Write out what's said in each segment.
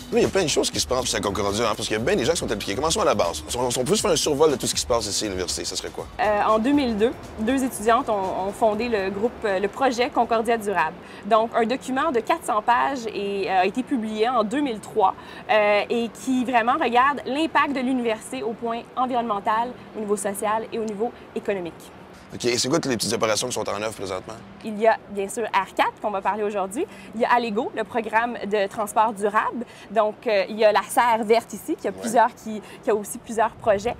Oui, il y a plein de choses qui se passent à Concordia, hein, parce qu'il y a bien des gens qui sont impliqués. Commençons à la base. Si on peut juste faire un survol de tout ce qui se passe ici à l'université, ça serait quoi? En 2002, deux étudiantes ont fondé le projet Concordia durable. Donc, un document de 400 pages a été publié en 2003 et qui vraiment regarde l'impact de l'université au point environnemental, au niveau social et au niveau économique. OK, et c'est quoi toutes les petites opérations qui sont en œuvre présentement? Il y a bien sûr R4 qu'on va parler aujourd'hui. Il y a Allego, le programme de transport durable. Donc, il y a la serre verte ici, qui a aussi plusieurs projets.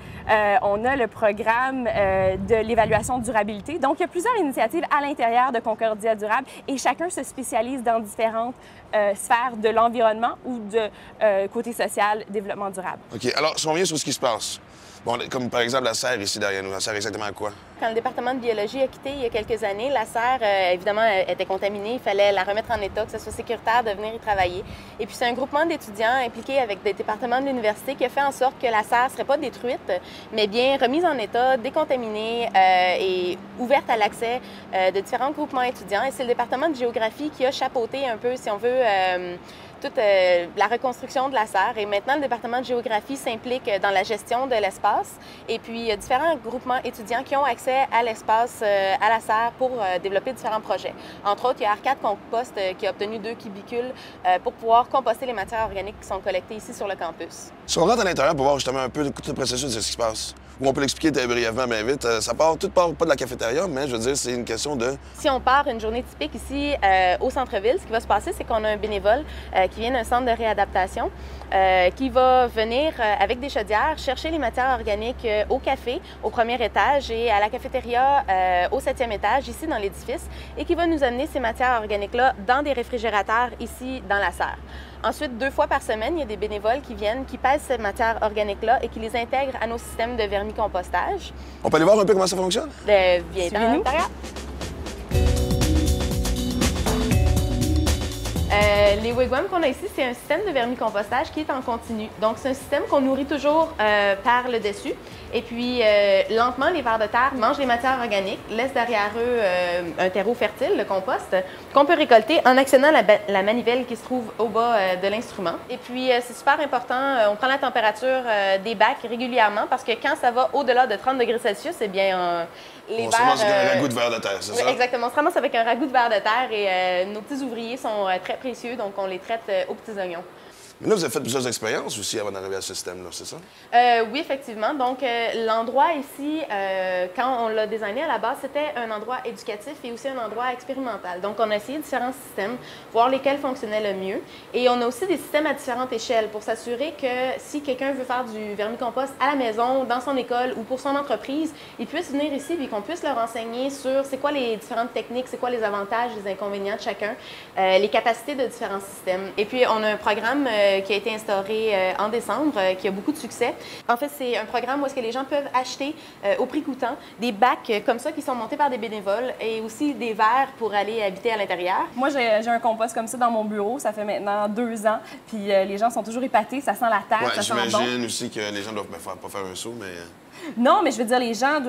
On a le programme de l'évaluation de durabilité. Donc, il y a plusieurs initiatives à l'intérieur de Concordia durable et chacun se spécialise dans différentes sphères de l'environnement ou de côté social, développement durable. OK, alors, si on revient sur ce qui se passe, bon, comme par exemple la serre ici derrière nous, elle sert exactement à quoi? Quand le département de biologie a quitté il y a quelques années, la serre, évidemment, était contaminée. Il fallait la remettre en état, que ce soit sécuritaire de venir y travailler. Et puis, c'est un groupement d'étudiants impliqués avec des départements de l'université qui a fait en sorte que la serre ne serait pas détruite, mais bien remise en état, décontaminée et ouverte à l'accès de différents groupements étudiants. Et c'est le département de géographie qui a chapeauté un peu, si on veut, toute la reconstruction de la serre. Et maintenant, le département de géographie s'implique dans la gestion de l'espace. Et puis, il y a différents groupements étudiants qui ont accès à l'espace, à la serre pour développer différents projets. Entre autres, il y a Arcade Compost qui a obtenu 2 cubicules pour pouvoir composter les matières organiques qui sont collectées ici sur le campus. Si on rentre à l'intérieur pour voir justement un peu tout le processus de ce qui se passe, ou on peut l'expliquer brièvement, bien vite, tout part pas de la cafétéria, mais je veux dire, c'est une question de... Si on part une journée typique ici au centre-ville, ce qui va se passer, c'est qu'on a un bénévole qui vient d'un centre de réadaptation qui va venir avec des chaudières chercher les matières organiques au café, au premier étage et à la cafétéria au 7e étage, ici dans l'édifice, et qui va nous amener ces matières organiques-là dans des réfrigérateurs ici dans la serre. Ensuite, 2 fois par semaine, il y a des bénévoles qui viennent, qui pèsent ces matières organiques-là et qui les intègrent à nos systèmes de vermicompostage. On peut aller voir un peu comment ça fonctionne? Viens à l'intérieur. Les wigwams qu'on a ici, c'est un système de vermicompostage qui est en continu. Donc, c'est un système qu'on nourrit toujours par le dessus. Et puis, lentement, les vers de terre mangent les matières organiques, laissent derrière eux un terreau fertile, le compost, qu'on peut récolter en actionnant la manivelle qui se trouve au bas de l'instrument. Et puis, c'est super important, on prend la température des bacs régulièrement parce que quand ça va au-delà de 30 degrés Celsius, eh bien, les on vers... se ramasse avec un ragoût de vers de terre, c'est ça? Oui, exactement. On se ramasse avec un ragoût de vers de terre et nos petits ouvriers sont très précieux, donc on les traite aux petits oignons. Mais là, vous avez fait plusieurs expériences aussi avant d'arriver à ce système-là, c'est ça? Oui, effectivement. Donc, l'endroit ici, quand on l'a designé à la base, c'était un endroit éducatif et aussi un endroit expérimental. Donc, on a essayé différents systèmes, voir lesquels fonctionnaient le mieux. Et on a aussi des systèmes à différentes échelles pour s'assurer que si quelqu'un veut faire du vermicompost à la maison, dans son école ou pour son entreprise, il puisse venir ici et qu'on puisse leur enseigner sur c'est quoi les différentes techniques, c'est quoi les avantages, les inconvénients de chacun, les capacités de différents systèmes. Et puis, on a un programme qui a été instauré en décembre, qui a beaucoup de succès. En fait, c'est un programme où est-ce que les gens peuvent acheter au prix coûtant des bacs comme ça qui sont montés par des bénévoles et aussi des verres pour aller habiter à l'intérieur. Moi, j'ai un compost comme ça dans mon bureau. Ça fait maintenant 2 ans. Puis les gens sont toujours épatés. Ça sent la terre, ça sent bon. J'imagine aussi que les gens doivent pas faire un saut, mais... Non, mais je veux dire, les gens,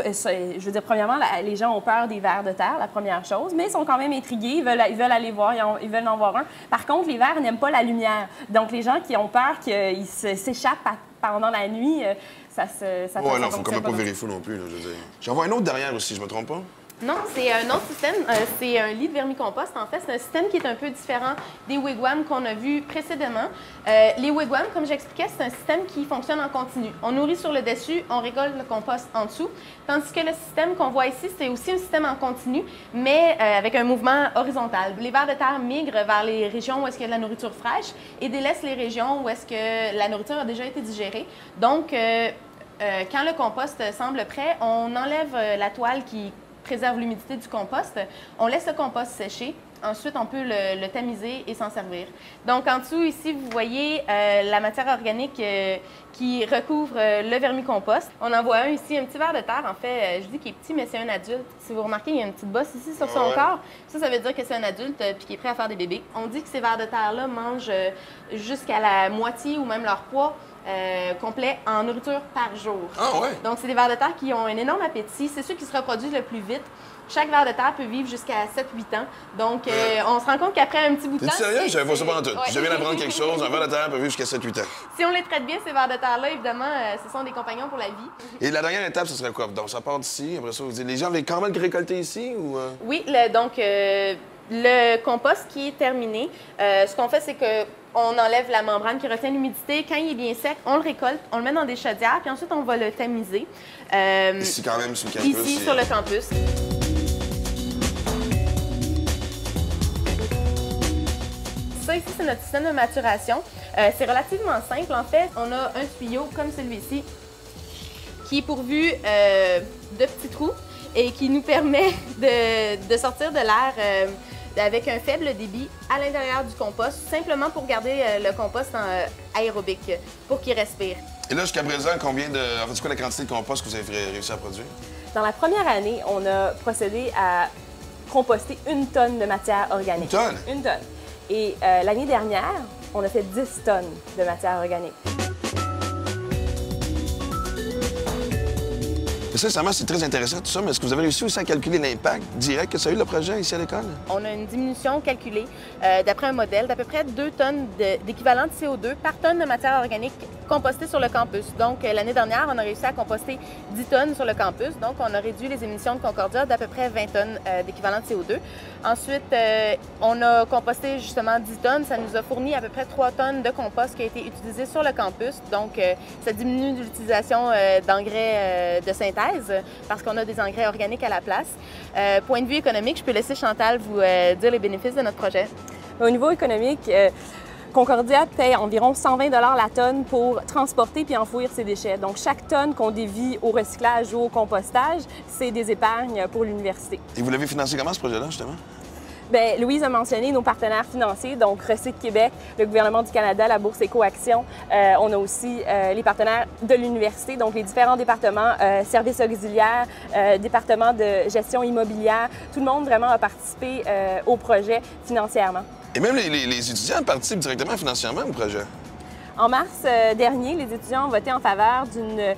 premièrement, les gens ont peur des vers de terre, la première chose, mais ils sont quand même intrigués, ils veulent aller voir, ils veulent en voir un. Par contre, les vers n'aiment pas la lumière. Donc, les gens qui ont peur qu'ils s'échappent pendant la nuit, ça ouais, non, il faut quand même pas virer fou non plus, là, je veux dire. J'en vois un autre derrière aussi, je me trompe pas? Non, c'est un autre système. C'est un lit de vermicompost. En fait, c'est un système qui est un peu différent des wigwams qu'on a vus précédemment. Les wigwams, comme j'expliquais, c'est un système qui fonctionne en continu. On nourrit sur le dessus, on récolte le compost en dessous. Tandis que le système qu'on voit ici, c'est aussi un système en continu, mais avec un mouvement horizontal. Les vers de terre migrent vers les régions où est-ce qu'il y a de la nourriture fraîche et délaissent les régions où est-ce que la nourriture a déjà été digérée. Donc, quand le compost semble prêt, on enlève la toile qui préserve l'humidité du compost. On laisse le compost sécher. Ensuite, on peut le tamiser et s'en servir. Donc, en dessous, ici, vous voyez la matière organique qui recouvre le vermicompost. On en voit un ici, un petit ver de terre. En fait, je dis qu'il est petit, mais c'est un adulte. Si vous remarquez, il y a une petite bosse ici sur son corps. Ça veut dire que c'est un adulte puis qui est prêt à faire des bébés. On dit que ces vers de terre-là mangent jusqu'à la moitié ou même leur poids complet en nourriture par jour. Ah ouais? Donc, c'est des vers de terre qui ont un énorme appétit. C'est ceux qui se reproduisent le plus vite. Chaque ver de terre peut vivre jusqu'à 7-8 ans. Donc, on se rend compte qu'après un petit bout de temps... T'es sérieux? Je savais pas ça pendant tout. Ouais. Je viens d'apprendre quelque chose. Un ver de terre peut vivre jusqu'à 7-8 ans. Si on les traite bien, ces vers de terre-là, évidemment, ce sont des compagnons pour la vie. Et la dernière étape, ce serait quoi? Donc, ça part d'ici. Après ça, vous dites, les gens avaient quand même récolté ici ou... Oui, donc le compost qui est terminé, ce qu'on fait, c'est que on enlève la membrane qui retient l'humidité. Quand il est bien sec, on le récolte, on le met dans des chaudières, puis ensuite, on va le tamiser. Ici, quand même, sur le campus. Ici, sur le campus. Ça, ici, c'est notre système de maturation. C'est relativement simple. En fait, on a un tuyau comme celui-ci qui est pourvu de petits trous et qui nous permet de sortir de l'air avec un faible débit à l'intérieur du compost, simplement pour garder le compost aérobique, pour qu'il respire. Et là, jusqu'à présent, combien de... En fait, c'est quoi la quantité de compost que vous avez réussi à produire? Dans la première année, on a procédé à composter 1 tonne de matière organique. 1 tonne? 1 tonne. Et l'année dernière, on a fait 10 tonnes de matière organique. Sincèrement, c'est très intéressant tout ça, mais est-ce que vous avez réussi aussi à calculer l'impact direct que ça a eu le projet ici à l'école? On a une diminution calculée d'après un modèle d'à peu près 2 tonnes d'équivalent de CO2 par tonne de matière organique compostée sur le campus. Donc, l'année dernière, on a réussi à composter 10 tonnes sur le campus. Donc, on a réduit les émissions de Concordia d'à peu près 20 tonnes d'équivalent de CO2. Ensuite, on a composté justement 10 tonnes. Ça nous a fourni à peu près 3 tonnes de compost qui a été utilisé sur le campus. Donc, ça diminue l'utilisation d'engrais de synthèse parce qu'on a des engrais organiques à la place. Point de vue économique, je peux laisser Chantal vous dire les bénéfices de notre projet. Au niveau économique, Concordia paie environ 120 $ la tonne pour transporter puis enfouir ses déchets. Donc, chaque tonne qu'on dévie au recyclage ou au compostage, c'est des épargnes pour l'université. Et vous l'avez financé comment, ce projet-là, justement? Bien, Louise a mentionné nos partenaires financiers, donc Recycle Québec, le gouvernement du Canada, la Bourse Éco-Action. On a aussi les partenaires de l'université, donc les différents départements, services auxiliaires, départements de gestion immobilière. Tout le monde vraiment a participé au projet financièrement. Et même les étudiants participent directement financièrement au projet. En mars dernier, les étudiants ont voté en faveur d'une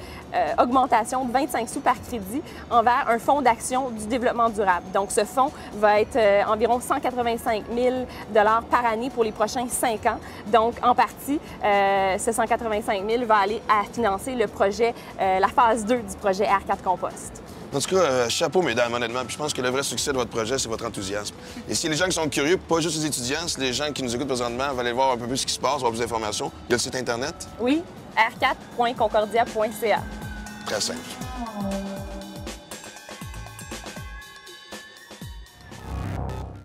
augmentation de 25 sous par crédit envers un fonds d'action du développement durable. Donc, ce fonds va être environ 185 000 $ par année pour les prochains 5 ans. Donc, en partie, ce 185 000 va aller à financer le projet, la phase 2 du projet R4 Compost. En tout cas, chapeau, mesdames, honnêtement. Puis je pense que le vrai succès de votre projet, c'est votre enthousiasme. Et si les gens qui sont curieux, pas juste les étudiants, si les gens qui nous écoutent présentement veulent aller voir un peu plus ce qui se passe, avoir plus d'informations, il y a le site Internet. Oui, r4.concordia.ca. Très simple.